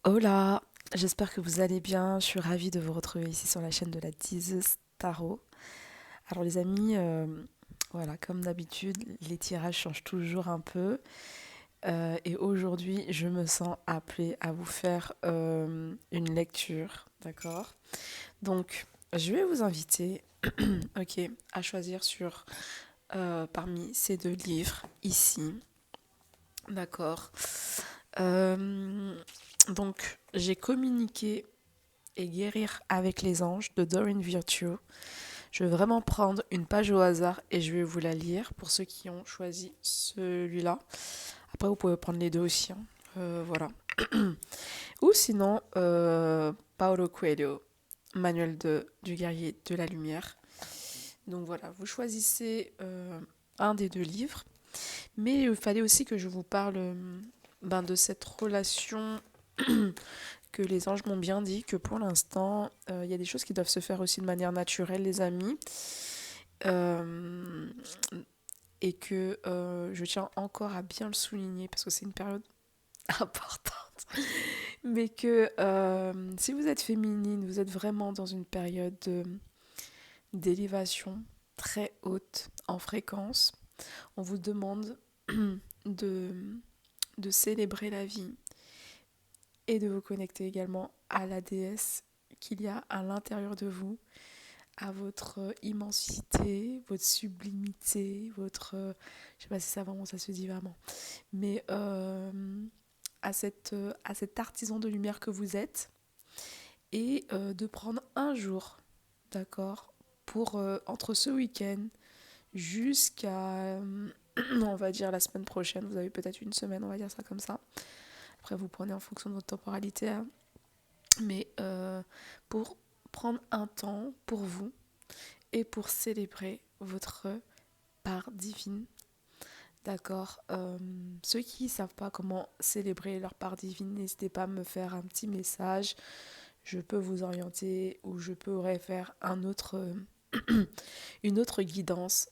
Hola, j'espère que vous allez bien. Je suis ravie de vous retrouver ici sur la chaîne de la diseuse Tarot. Alors les amis, voilà, comme d'habitude, les tirages changent toujours un peu. Et aujourd'hui, je me sens appelée à vous faire une lecture, d'accord? Donc, je vais vous inviter, ok, à choisir parmi ces deux livres ici, d'accord? Euh, donc, j'ai communiqué et guérir avec les anges de Doreen Virtue. Je vais vraiment prendre une page au hasard et je vais vous la lire pour ceux qui ont choisi celui-là. Après, vous pouvez prendre les deux aussi, hein. Voilà. Ou sinon, Paulo Coelho, Manuel du guerrier de la lumière. Donc voilà, vous choisissez un des deux livres. Mais il fallait aussi que je vous parle de cette relation que les anges m'ont bien dit que pour l'instant, il y a des choses qui doivent se faire aussi de manière naturelle, les amis. Euh, et que je tiens encore à bien le souligner parce que c'est une période importante. Mais que si vous êtes féminine, vous êtes vraiment dans une période d'élévation très haute en fréquence. On vous demande de, de célébrer la vie et de vous connecter également à la déesse qu'il y a à l'intérieur de vous, à votre immensité, votre sublimité, votre... je sais pas si ça vraiment ça se dit vraiment, mais à cet artisan de lumière que vous êtes, et de prendre un jour, d'accord, pour entre ce week-end jusqu'à, on va dire, la semaine prochaine, vous avez peut-être une semaine, on va dire ça comme ça. Après, vous prenez en fonction de votre temporalité, hein. Mais pour prendre un temps pour vous et pour célébrer votre part divine. D'accord. Ceux qui ne savent pas comment célébrer leur part divine, n'hésitez pas à me faire un petit message. Je peux vous orienter ou je pourrais faire une autre guidance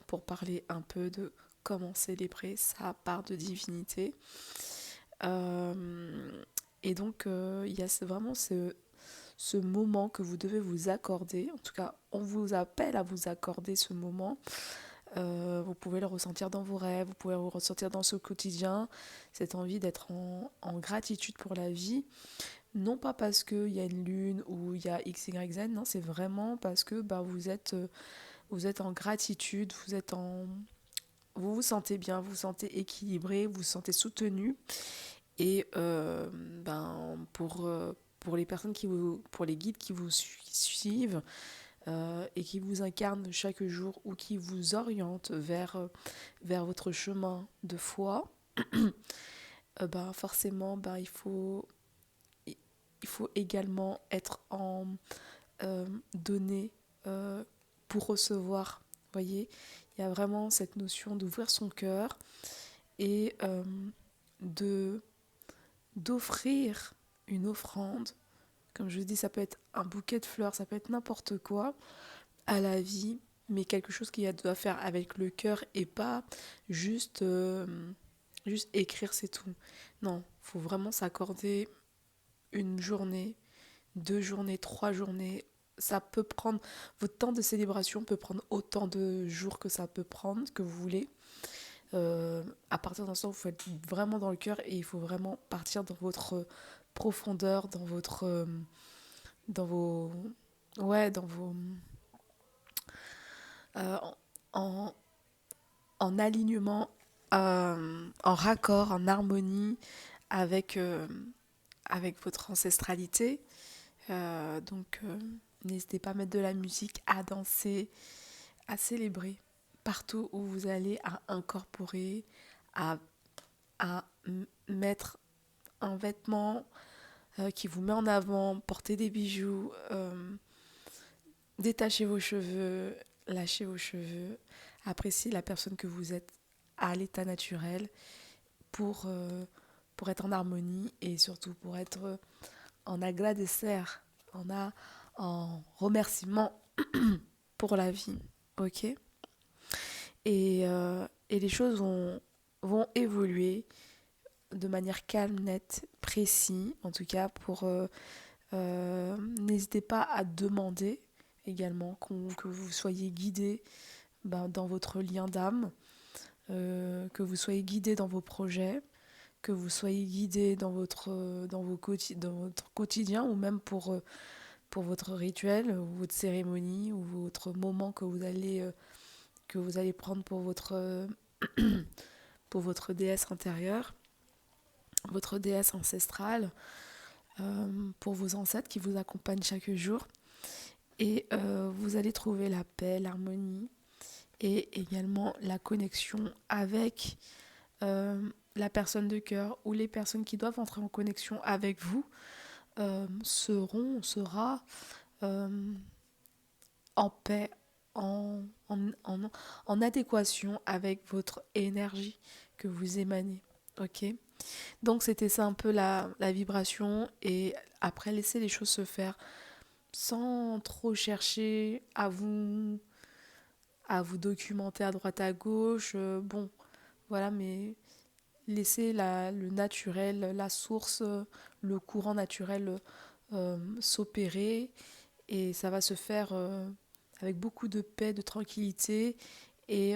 pour parler un peu de comment célébrer sa part de divinité. Euh, et donc, il y a vraiment ce moment que vous devez vous accorder. En tout cas, on vous appelle à vous accorder ce moment. Vous pouvez le ressentir dans vos rêves, vous pouvez le ressentir dans ce quotidien, cette envie d'être en gratitude pour la vie. Non pas parce qu'il y a une lune ou il y a X, Y, Z, non, c'est vraiment parce que vous êtes en gratitude, vous vous sentez bien, vous vous sentez équilibré, vous vous sentez soutenu. Et pour les personnes pour les guides qui vous suivent, et qui vous incarne chaque jour ou qui vous oriente vers votre chemin de foi, forcément, il faut également être en donner pour recevoir. Vous voyez, il y a vraiment cette notion d'ouvrir son cœur et de d'offrir une offrande. Comme je vous dis, ça peut être un bouquet de fleurs, ça peut être n'importe quoi à la vie, mais quelque chose qui doit faire avec le cœur et pas juste, juste écrire, c'est tout. Non, il faut vraiment s'accorder une journée, 2 journées, 3 journées. Ça peut prendre, votre temps de célébration peut prendre autant de jours que ça peut prendre, que vous voulez. À partir d'un instant, vous faites vraiment dans le cœur et il faut vraiment partir dans votre profondeur, dans vos, ouais, dans vos, euh, en, en alignement, en raccord, en harmonie avec, avec votre ancestralité. Donc, n'hésitez pas à mettre de la musique, à danser, à célébrer partout où vous allez, à incorporer, à, à mettre un vêtement qui vous met en avant, porter des bijoux, détachez vos cheveux, lâchez vos cheveux, appréciez la personne que vous êtes à l'état naturel pour, pour être en harmonie et surtout pour être en agradecer, en remerciement pour la vie. Ok. Et les choses vont évoluer de manière calme, nette, précis, en tout cas n'hésitez pas à demander également que vous soyez guidé dans votre lien d'âme, que vous soyez guidé dans vos projets, que vous soyez guidé dans votre quotidien ou même pour votre rituel ou votre cérémonie ou votre moment que vous allez prendre pour votre déesse intérieure, votre déesse ancestrale, pour vos ancêtres qui vous accompagnent chaque jour. Et vous allez trouver la paix, l'harmonie et également la connexion avec la personne de cœur ou les personnes qui doivent entrer en connexion avec vous sera en paix, en, en, en, en adéquation avec votre énergie que vous émanez. Ok ? Donc c'était ça un peu la vibration et après laisser les choses se faire sans trop chercher à vous documenter à droite à gauche. Bon, voilà, mais laisser le naturel, la source, le courant naturel s'opérer et ça va se faire avec beaucoup de paix, de tranquillité et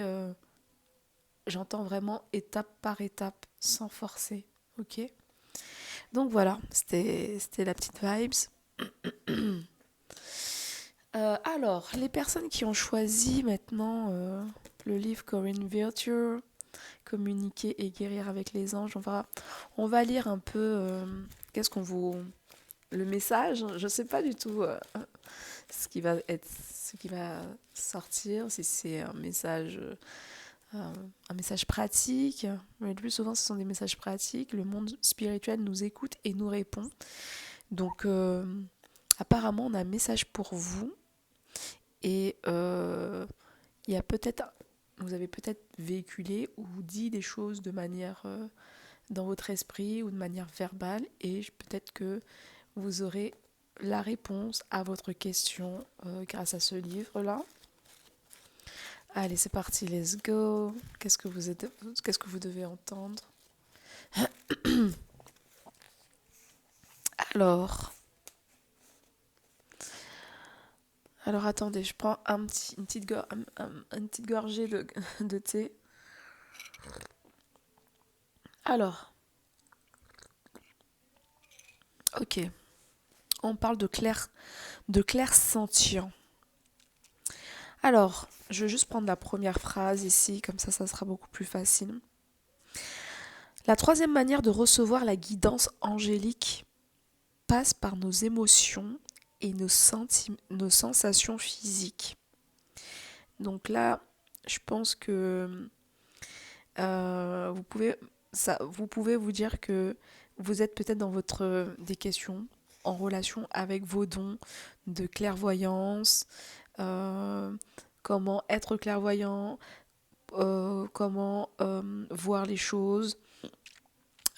j'entends vraiment étape par étape, sans forcer, ok ? Donc voilà, c'était la petite vibes. Alors, les personnes qui ont choisi maintenant le livre Corinne Virtue, Communiquer et guérir avec les anges, on va lire un peu qu'est-ce qu'on vous... Le message, je ne sais pas du tout ce qui va sortir, si c'est un message pratique, mais le plus souvent ce sont des messages pratiques, le monde spirituel nous écoute et nous répond. Donc apparemment on a un message pour vous et il y a vous avez peut-être véhiculé ou dit des choses de manière dans votre esprit ou de manière verbale et peut-être que vous aurez la réponse à votre question grâce à ce livre-là. Allez, c'est parti, let's go. Qu'est-ce que vous devez entendre ? Alors attendez, je prends une petite gorgée de thé. Alors, ok, on parle de clairsentient. Alors, je vais juste prendre la première phrase ici, comme ça sera beaucoup plus facile. La troisième manière de recevoir la guidance angélique passe par nos émotions et nos sensations physiques. Donc là, je pense que vous pouvez vous dire que vous êtes peut-être dans des questions en relation avec vos dons de clairvoyance, comment être clairvoyant, comment voir les choses.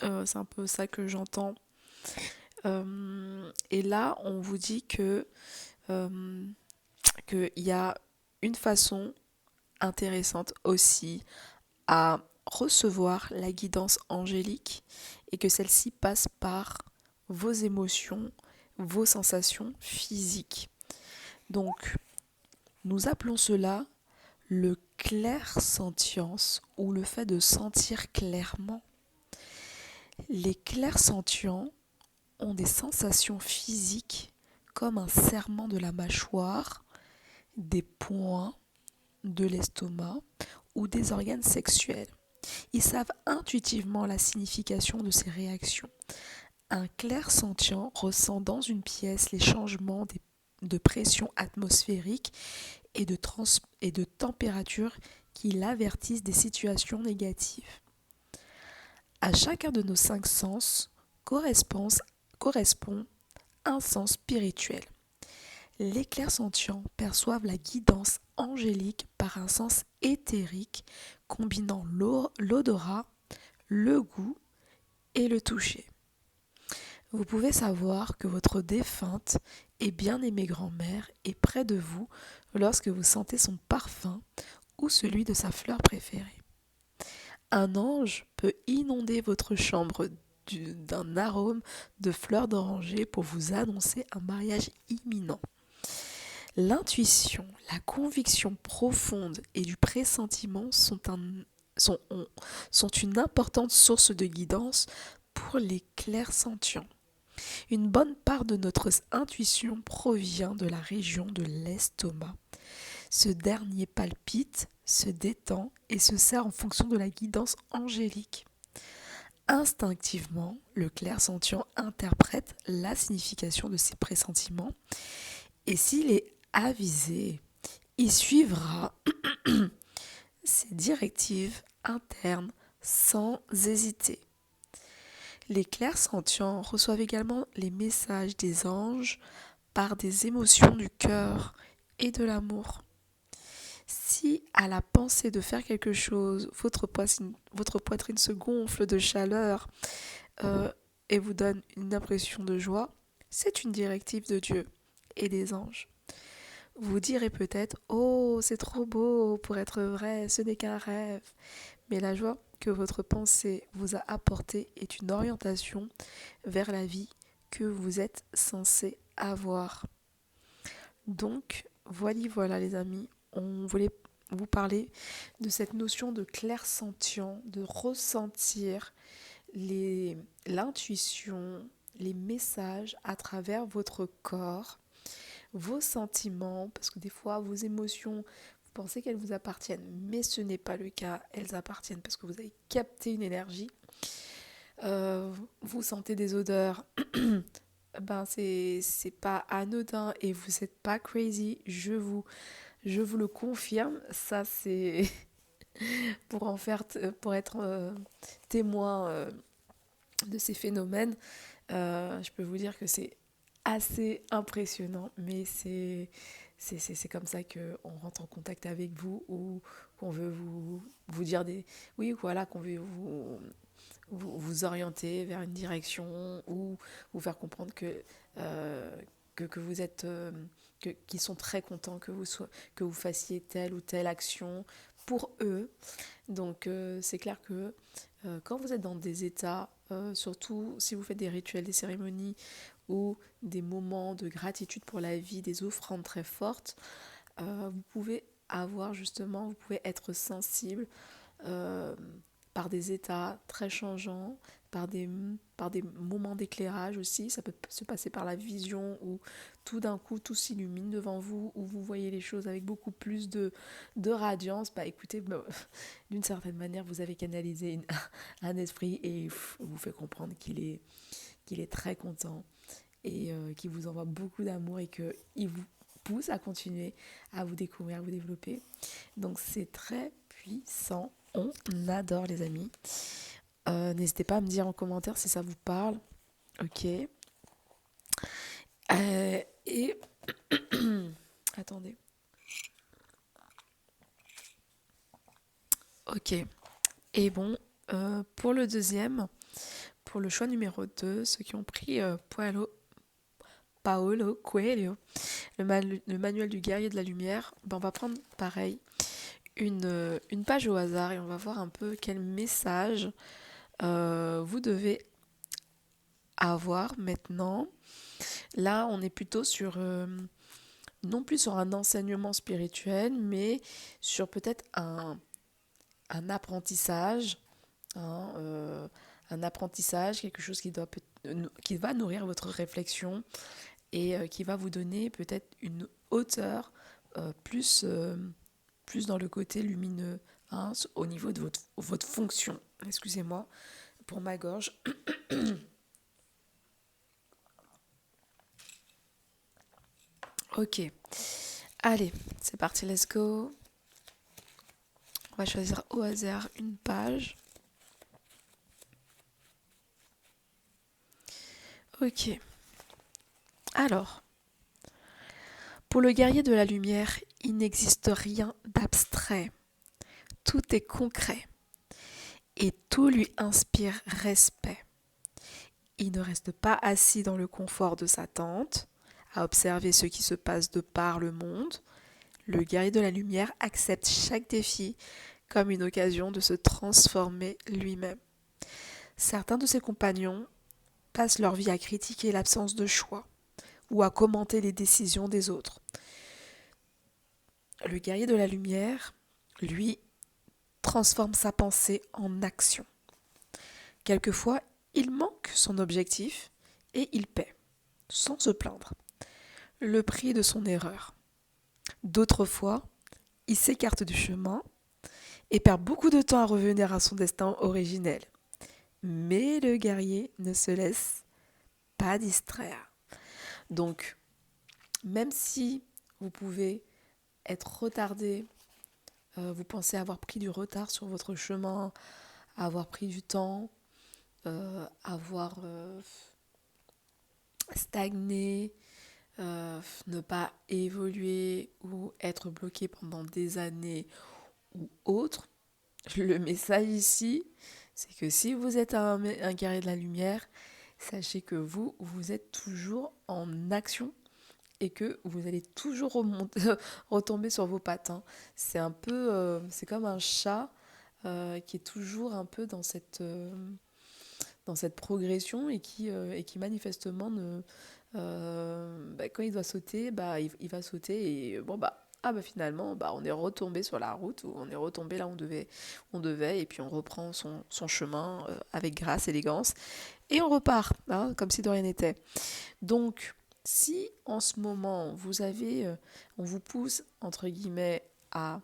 C'est un peu ça que j'entends. Et là, on vous dit qu'il y a une façon intéressante aussi à recevoir la guidance angélique et que celle-ci passe par vos émotions, vos sensations physiques. Donc, nous appelons cela le clairsentience ou le fait de sentir clairement. Les clairsentients ont des sensations physiques comme un serrement de la mâchoire, des poings, de l'estomac ou des organes sexuels. Ils savent intuitivement la signification de ces réactions. Un clairsentient ressent dans une pièce les changements de pression atmosphérique et de température qui l'avertissent des situations négatives. À chacun de nos 5 sens correspond un sens spirituel. Les clairsentients perçoivent la guidance angélique par un sens éthérique combinant l'odorat, le goût et le toucher. Vous pouvez savoir que votre défunte et bien-aimée grand-mère est près de vous lorsque vous sentez son parfum ou celui de sa fleur préférée. Un ange peut inonder votre chambre d'un arôme de fleurs d'oranger pour vous annoncer un mariage imminent. L'intuition, la conviction profonde et du pressentiment sont, sont une importante source de guidance pour les clairsentients. Une bonne part de notre intuition provient de la région de l'estomac. Ce dernier palpite, se détend et se serre en fonction de la guidance angélique. Instinctivement, le clairsentient interprète la signification de ses pressentiments et s'il est avisé, il suivra ses directives internes sans hésiter. Les clairsentients reçoivent également les messages des anges par des émotions du cœur et de l'amour. Si à la pensée de faire quelque chose, votre poitrine se gonfle de chaleur euh, et vous donne une impression de joie, c'est une directive de Dieu et des anges. Vous direz peut-être « Oh, c'est trop beau pour être vrai, ce n'est qu'un rêve ». Mais la joie que votre pensée vous a apportée est une orientation vers la vie que vous êtes censé avoir. Donc, voilà les amis, on voulait vous parler de cette notion de clairsentient, de ressentir l'intuition, les messages à travers votre corps, vos sentiments, parce que des fois vos émotions, vous pensez qu'elles vous appartiennent, mais ce n'est pas le cas, elles appartiennent parce que vous avez capté une énergie. Vous sentez des odeurs, ben c'est pas anodin et vous n'êtes pas crazy, je vous le confirme, ça c'est pour être témoin de ces phénomènes, je peux vous dire que c'est assez impressionnant, mais c'est comme ça qu'on rentre en contact avec vous ou qu'on veut vous dire des... Oui, voilà, qu'on veut vous orienter vers une direction ou vous faire comprendre que vous êtes... qu'ils sont très contents que vous fassiez telle ou telle action pour eux. Donc c'est clair que quand vous êtes dans des états, surtout si vous faites des rituels, des cérémonies ou des moments de gratitude pour la vie, des offrandes très fortes, vous pouvez vous pouvez être sensible euh, par des états très changeants, par des moments d'éclairage aussi. Ça peut se passer par la vision où tout d'un coup tout s'illumine devant vous, où vous voyez les choses avec beaucoup plus de radiance. Bah écoutez, d'une certaine manière, vous avez canalisé un esprit et il vous fait comprendre qu'il est très content et qu'il vous envoie beaucoup d'amour et qu'il vous pousse à continuer à vous découvrir, à vous développer. Donc c'est très puissant. On adore les amis. N'hésitez pas à me dire en commentaire si ça vous parle. Ok. Et attendez. Ok. Et bon, pour le deuxième, pour le choix numéro 2, ceux qui ont pris Paolo Coelho, le manuel du guerrier de la lumière, ben on va prendre pareil une page au hasard et on va voir un peu quel message vous devez avoir maintenant. Là, on est plutôt sur, non plus sur un enseignement spirituel, mais sur peut-être un apprentissage, hein, un apprentissage, quelque chose qui va nourrir votre réflexion et qui va vous donner peut-être une hauteur plus dans le côté lumineux, hein, au niveau de votre fonction. Excusez-moi pour ma gorge. Ok, allez, c'est parti, let's go. On va choisir au hasard une page. Ok, alors, pour le guerrier de la lumière, il n'existe rien d'abstrait. Tout est concret et tout lui inspire respect. Il ne reste pas assis dans le confort de sa tente, à observer ce qui se passe de par le monde. Le guerrier de la lumière accepte chaque défi comme une occasion de se transformer lui-même. Certains de ses compagnons passent leur vie à critiquer l'absence de choix ou à commenter les décisions des autres. Le guerrier de la lumière, lui, transforme sa pensée en action. Quelquefois, il manque son objectif et il paie, sans se plaindre, le prix de son erreur. D'autres fois, il s'écarte du chemin et perd beaucoup de temps à revenir à son destin originel. Mais le guerrier ne se laisse pas distraire. Donc, même si vous pouvez être retardé, vous pensez avoir pris du retard sur votre chemin, avoir pris du temps, avoir stagné, ne pas évoluer ou être bloqué pendant des années ou autre, le message ici, c'est que si vous êtes un guerrier de la lumière, sachez que vous êtes toujours en action et que vous allez toujours retomber sur vos pattes. Hein. C'est un peu, c'est comme un chat qui est toujours un peu dans cette progression et qui manifestement quand il doit sauter, il va sauter et finalement on est retombé sur la route ou on est retombé là où on devait et puis on reprend son chemin avec grâce, élégance et on repart hein, comme si de rien n'était. Donc si en ce moment on vous pousse entre guillemets à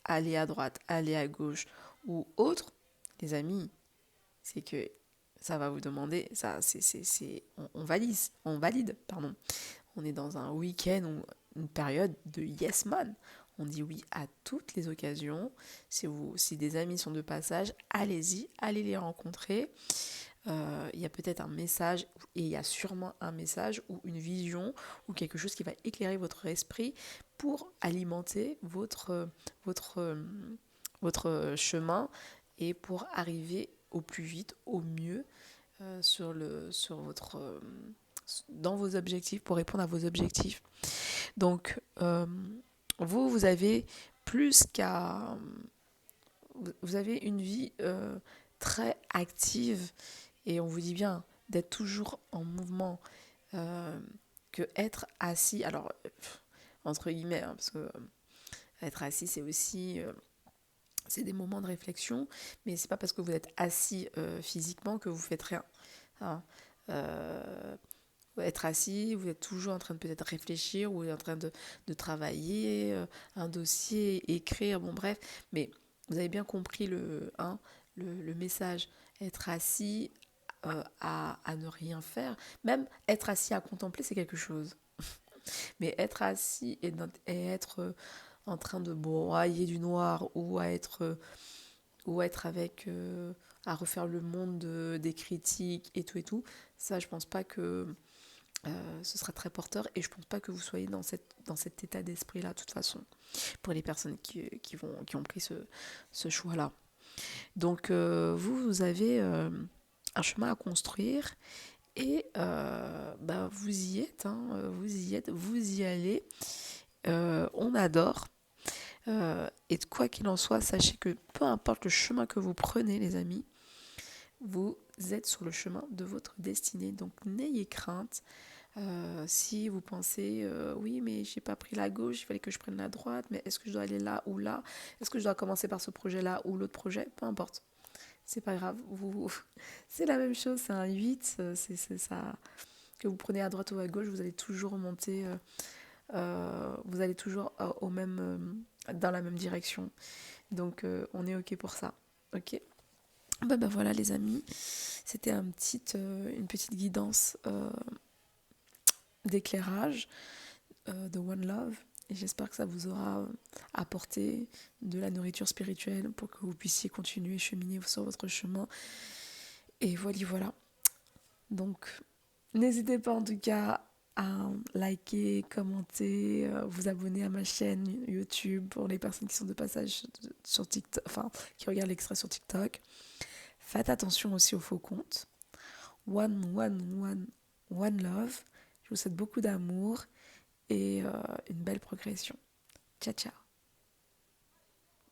aller à droite, aller à gauche ou autre, les amis, c'est que ça va vous demander, on valide, pardon. On est dans un week-end ou une période de yes man. On dit oui à toutes les occasions. Si des amis sont de passage, allez-y, allez les rencontrer. Il y a peut-être un message, et il y a sûrement un message ou une vision ou quelque chose qui va éclairer votre esprit pour alimenter votre chemin et pour arriver au plus vite, au mieux dans vos objectifs, pour répondre à vos objectifs. Donc, vous avez vous avez une vie très active et on vous dit bien d'être toujours en mouvement, que être assis, alors, entre guillemets, hein, parce que être assis, c'est aussi... c'est des moments de réflexion, mais c'est pas parce que vous êtes assis physiquement que vous faites rien. Hein. Être assis, vous êtes toujours en train de peut-être réfléchir ou en train de travailler un dossier, écrire, bon bref, mais vous avez bien compris le message. Être assis à ne rien faire, même être assis à contempler, c'est quelque chose. Mais être assis et être en train de broyer du noir ou à être avec à refaire le monde des critiques et tout, ça je pense pas que ce sera très porteur et je pense pas que vous soyez dans cet état d'esprit là de toute façon pour les personnes qui ont pris ce choix là. Donc vous avez un chemin à construire et vous y êtes, hein, vous y allez, on adore. Et quoi qu'il en soit, sachez que peu importe le chemin que vous prenez, les amis, vous êtes sur le chemin de votre destinée. Donc n'ayez crainte. Si vous pensez, oui, mais j'ai pas pris la gauche, il fallait que je prenne la droite, mais est-ce que je dois aller là ou là? Est-ce que je dois commencer par ce projet-là ou l'autre projet? Peu importe. C'est pas grave. C'est la même chose, c'est un 8, c'est ça. Que vous prenez à droite ou à gauche, vous allez toujours remonter. Vous allez toujours dans la même direction. Donc on est ok pour ça. Ok. Voilà les amis, c'était une petite guidance d'éclairage de One Love. Et j'espère que ça vous aura apporté de la nourriture spirituelle pour que vous puissiez continuer à cheminer sur votre chemin. Et voilà. Donc n'hésitez pas en tout cas à liker, commenter, vous abonner à ma chaîne YouTube pour les personnes qui sont de passage sur TikTok, enfin qui regardent l'extrait sur TikTok. Faites attention aussi aux faux comptes. One love. Je vous souhaite beaucoup d'amour et une belle progression. Ciao, ciao.